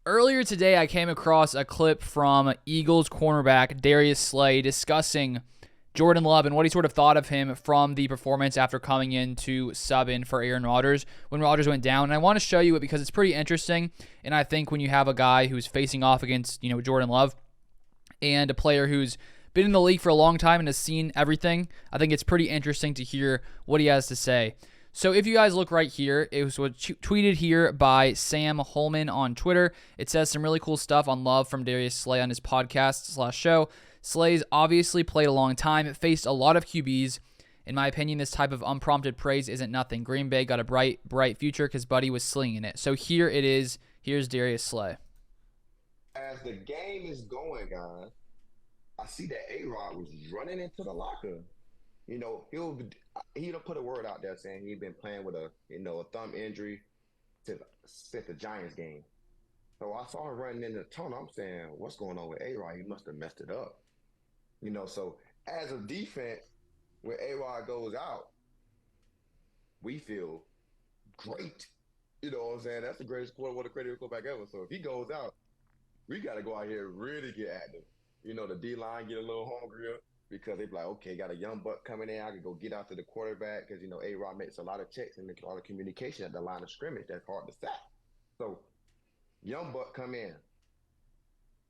Earlier today, I came across a clip from Eagles cornerback Darius Slay discussing Jordan Love and what he sort of thought of him from the performance after coming in to sub in for Aaron Rodgers when Rodgers went down. And I want to show you it because it's pretty interesting. And I think when you have a guy who's facing off against, Jordan Love and a player who's been in the league for a long time and has seen everything, I think it's pretty interesting to hear what he has to say. So if you guys look right here, it was tweeted here by Sam Holman on Twitter. It says some really cool stuff on Love from Darius Slay on his podcast/show. Slay's obviously played a long time. It faced a lot of QBs. In my opinion, this type of unprompted praise isn't nothing. Green Bay got a bright future because Buddy was slinging it. So here it is. Here's Darius Slay. As the game is going, guys, I see that A-Rod was running into the locker. He'll put a word out there saying he'd been playing with a thumb injury since the Giants game. So I saw him running in the tunnel. I'm saying, what's going on with A-Rod? He must have messed it up. So as a defense, when A-Rod goes out, we feel great. You know what I'm saying? That's the greatest quarterback ever. So if he goes out, we got to go out here and really get active. The D-line get a little hungrier because they be like, okay, got a young buck coming in. I can go get after the quarterback because, A-Rod makes a lot of checks and a lot of communication at the line of scrimmage. That's hard to sack. So young buck come in.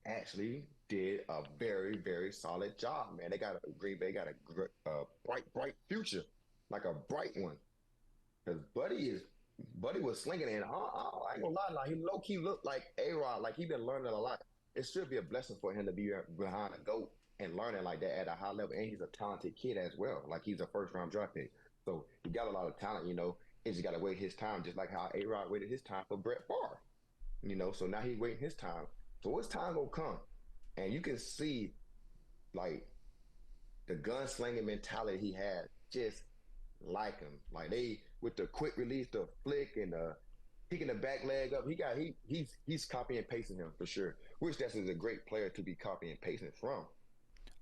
Actually did a very, very solid job, man. Green Bay got a bright future, like a bright one. Because Buddy was slinging it. I ain't gonna lie, like he low key looked like A-Rod, like he been learning a lot. It should be a blessing for him to be behind a GOAT and learning like that at a high level. And he's a talented kid as well. Like he's a first round draft pick, so he got a lot of talent. He's got to wait his time, just like how A-Rod waited his time for Brett Favre. So now he's waiting his time. So his time gonna come, and you can see like the gunslinging mentality he had, just like him. Like they with the quick release, the flick, and the picking the back leg up. He's copying and pasting him for sure. Which that is a great player to be copying and pasting from.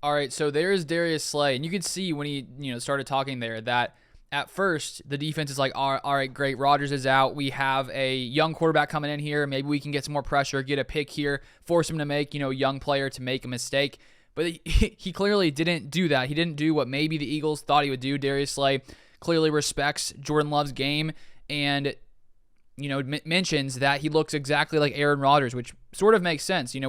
All right, so there's Darius Slay, and you could see when he started talking there that at first the defense is like, all right, great, Rodgers is out. We have a young quarterback coming in here. Maybe we can get some more pressure, get a pick here, force him to make young player to make a mistake. But he clearly didn't do that. He didn't do what maybe the Eagles thought he would do. Darius Slay clearly respects Jordan Love's game and mentions that he looks exactly like Aaron Rodgers, which sort of makes sense. You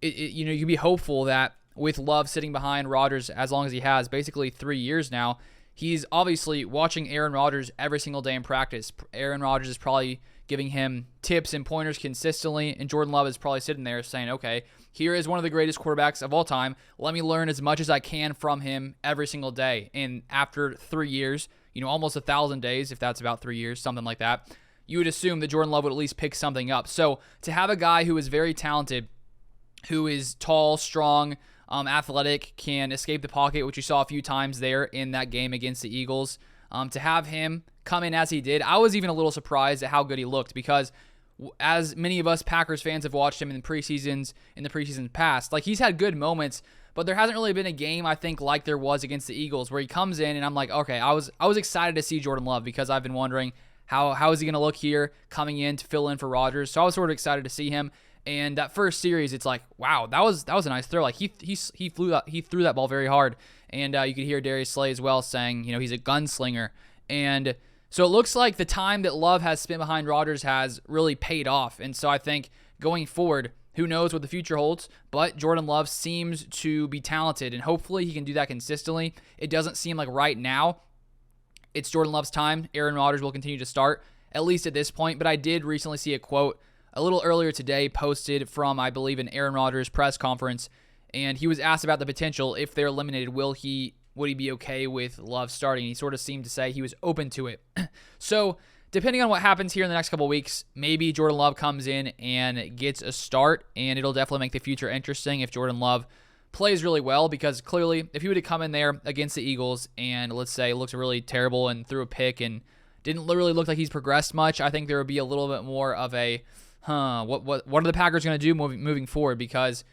can be hopeful that with Love sitting behind Rodgers as long as he has, basically 3 years now, he's obviously watching Aaron Rodgers every single day in practice. Aaron Rodgers is probably giving him tips and pointers consistently, and Jordan Love is probably sitting there saying, okay, here is one of the greatest quarterbacks of all time. Let me learn as much as I can from him every single day. And after 3 years, almost 1,000 days, if that's about 3 years, something like that, you would assume that Jordan Love would at least pick something up. So to have a guy who is very talented, who is tall, strong, athletic, can escape the pocket, which you saw a few times there in that game against the Eagles, to have him come in as he did, I was even a little surprised at how good he looked because as many of us Packers fans have watched him in the preseason past, like he's had good moments, but there hasn't really been a game, I think, like there was against the Eagles where he comes in and I'm like, okay, I was excited to see Jordan Love because I've been wondering how is he going to look here coming in to fill in for Rodgers. So I was sort of excited to see him. And that first series, it's like, wow, that was a nice throw. Like he threw that ball very hard, and you could hear Darius Slay as well saying, he's a gunslinger. And so it looks like the time that Love has spent behind Rodgers has really paid off. And so I think going forward, who knows what the future holds, but Jordan Love seems to be talented, and hopefully he can do that consistently. It doesn't seem like right now it's Jordan Love's time. Aaron Rodgers will continue to start, at least at this point. But I did recently see a quote a little earlier today posted from, I believe, an Aaron Rodgers press conference, and he was asked about the potential if they're eliminated, would he be okay with Love starting? He sort of seemed to say he was open to it. So depending on what happens here in the next couple of weeks, maybe Jordan Love comes in and gets a start, and it'll definitely make the future interesting if Jordan Love plays really well, because clearly if he would have come in there against the Eagles and let's say looks really terrible and threw a pick and didn't really look like he's progressed much, I think there would be a little bit more of a what are the Packers going to do moving forward, because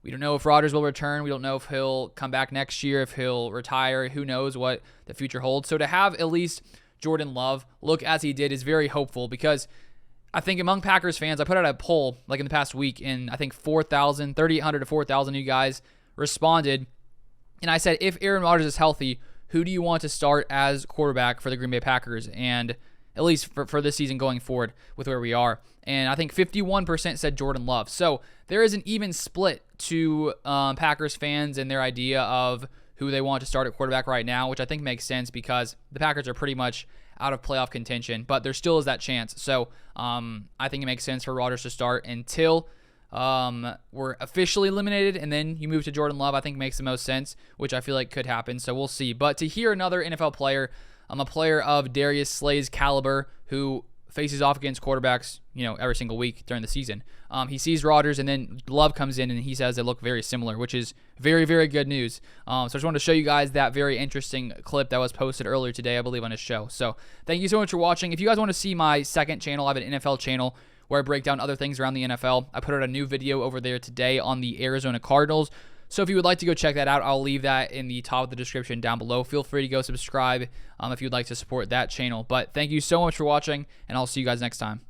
we don't know if Rodgers will return. We don't know if he'll come back next year, if he'll retire. Who knows what the future holds. So to have at least Jordan Love look as he did is very hopeful, because I think among Packers fans, I put out a poll like in the past week, and I think 3,800 to 4,000 of you guys responded. And I said, if Aaron Rodgers is healthy, who do you want to start as quarterback for the Green Bay Packers? And at least for this season going forward with where we are. And I think 51% said Jordan Love. So there is an even split to Packers fans and their idea of who they want to start at quarterback right now, which I think makes sense because the Packers are pretty much out of playoff contention, but there still is that chance. So I think it makes sense for Rodgers to start until we're officially eliminated, and then you move to Jordan Love. I think makes the most sense, which I feel like could happen. So we'll see. But to hear another NFL player, a player of Darius Slay's caliber who faces off against quarterbacks, every single week during the season. He sees Rodgers, and then Love comes in, and he says they look very similar, which is very, very good news. So I just wanted to show you guys that very interesting clip that was posted earlier today, I believe, on his show. So thank you so much for watching. If you guys want to see my second channel, I have an NFL channel where I break down other things around the NFL. I put out a new video over there today on the Arizona Cardinals. So if you would like to go check that out, I'll leave that in the top of the description down below. Feel free to go subscribe if you'd like to support that channel. But thank you so much for watching, and I'll see you guys next time.